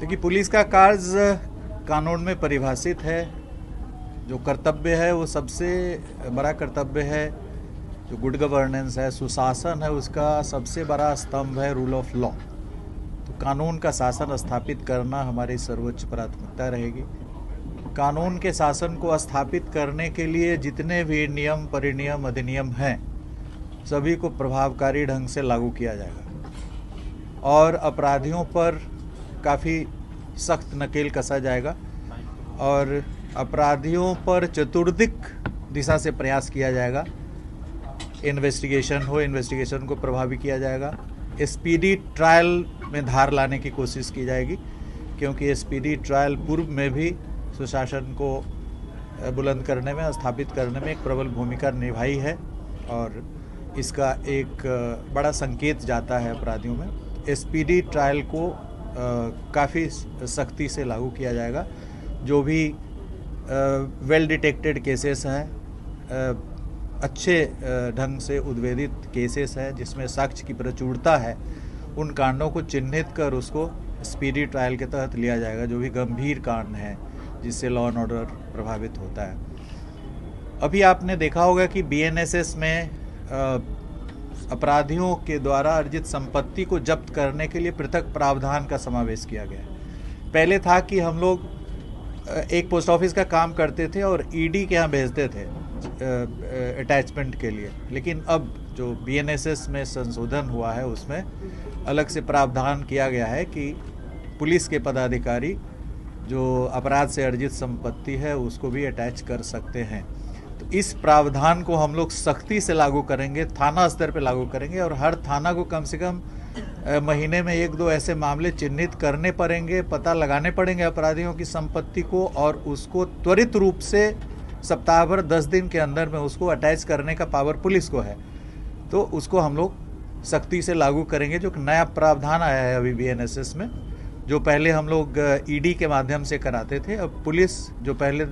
देखिए, पुलिस का कार्य कानून में परिभाषित है। जो कर्तव्य है वो सबसे बड़ा कर्तव्य है। जो गुड गवर्नेंस है, सुशासन है, उसका सबसे बड़ा स्तंभ है रूल ऑफ लॉ। तो कानून का शासन स्थापित करना हमारी सर्वोच्च प्राथमिकता रहेगी। कानून के शासन को स्थापित करने के लिए जितने भी नियम, परिनियम, अधिनियम हैं, सभी को प्रभावकारी ढंग से लागू किया जाएगा और अपराधियों पर काफ़ी सख्त नकेल कसा जाएगा और अपराधियों पर चतुर्दिक दिशा से प्रयास किया जाएगा। इन्वेस्टिगेशन को प्रभावी किया जाएगा। स्पीडी ट्रायल में धार लाने की कोशिश की जाएगी, क्योंकि स्पीडी ट्रायल पूर्व में भी सुशासन को बुलंद करने में, स्थापित करने में एक प्रबल भूमिका निभाई है और इसका एक बड़ा संकेत जाता है अपराधियों में। स्पीडी ट्रायल को काफ़ी सख्ती से लागू किया जाएगा। जो भी वेल डिटेक्टेड केसेस हैं, अच्छे ढंग से उद्वेदित केसेस हैं जिसमें साक्ष्य की प्रचुरता है, उन कांडों को चिन्हित कर उसको स्पीडी ट्रायल के तहत लिया जाएगा। जो भी गंभीर कांड हैं जिससे लॉ एंड ऑर्डर प्रभावित होता है। अभी आपने देखा होगा कि बीएनएसएस में अपराधियों के द्वारा अर्जित संपत्ति को जब्त करने के लिए पृथक प्रावधान का समावेश किया गया है। पहले था कि हम लोग एक पोस्ट ऑफिस का काम करते थे और ईडी के यहाँ भेजते थे अटैचमेंट के लिए, लेकिन अब जो बीएनएसएस में संशोधन हुआ है उसमें अलग से प्रावधान किया गया है कि पुलिस के पदाधिकारी जो अपराध से अर्जित संपत्ति है उसको भी अटैच कर सकते हैं। तो इस प्रावधान को हम लोग सख्ती से लागू करेंगे, थाना स्तर पे लागू करेंगे और हर थाना को कम से कम महीने में 1-2 ऐसे मामले चिन्हित करने पड़ेंगे, पता लगाने पड़ेंगे अपराधियों की संपत्ति को और उसको त्वरित रूप से सप्ताह भर 10 दिन के अंदर में उसको अटैच करने का पावर पुलिस को है। तो उसको हम लोग सख्ती से लागू करेंगे। जो नया प्रावधान आया है अभी बीएनएसएस में, जो पहले हम लोग ईडी के माध्यम से कराते थे, अब पुलिस जो पहले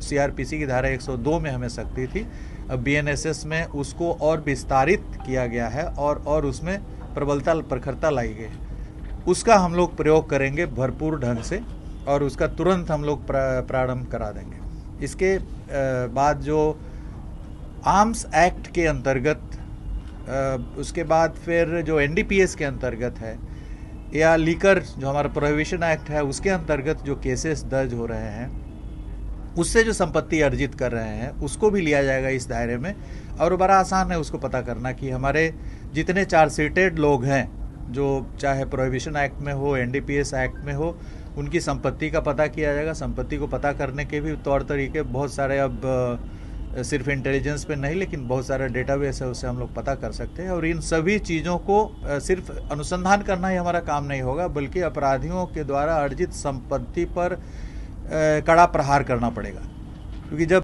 सीआरपीसी की धारा 102 में हमें सकती थी, अब बीएनएसएस में उसको और विस्तारित किया गया है और उसमें प्रबलता, प्रखरता लाई गई है। उसका हम लोग प्रयोग करेंगे भरपूर ढंग से और उसका तुरंत हम लोग प्रारंभ करा देंगे। इसके बाद जो आर्म्स एक्ट के अंतर्गत, उसके बाद फिर जो एनडीपीएस के अंतर्गत है या लीकर जो हमारा प्रोहिबिशन एक्ट है उसके अंतर्गत जो केसेस दर्ज हो रहे हैं, उससे जो संपत्ति अर्जित कर रहे हैं उसको भी लिया जाएगा इस दायरे में। और बड़ा आसान है उसको पता करना कि हमारे जितने चार्जशीटेड लोग हैं, जो चाहे प्रोहिबिशन एक्ट में हो, एनडीपीएस एक्ट में हो, उनकी संपत्ति का पता किया जाएगा। संपत्ति को पता करने के भी तौर तरीके बहुत सारे, अब सिर्फ इंटेलिजेंस पे नहीं लेकिन बहुत सारा डेटाबेस है, उससे हम लोग पता कर सकते हैं। और इन सभी चीज़ों को सिर्फ अनुसंधान करना ही हमारा काम नहीं होगा, बल्कि अपराधियों के द्वारा अर्जित संपत्ति पर कड़ा प्रहार करना पड़ेगा, क्योंकि जब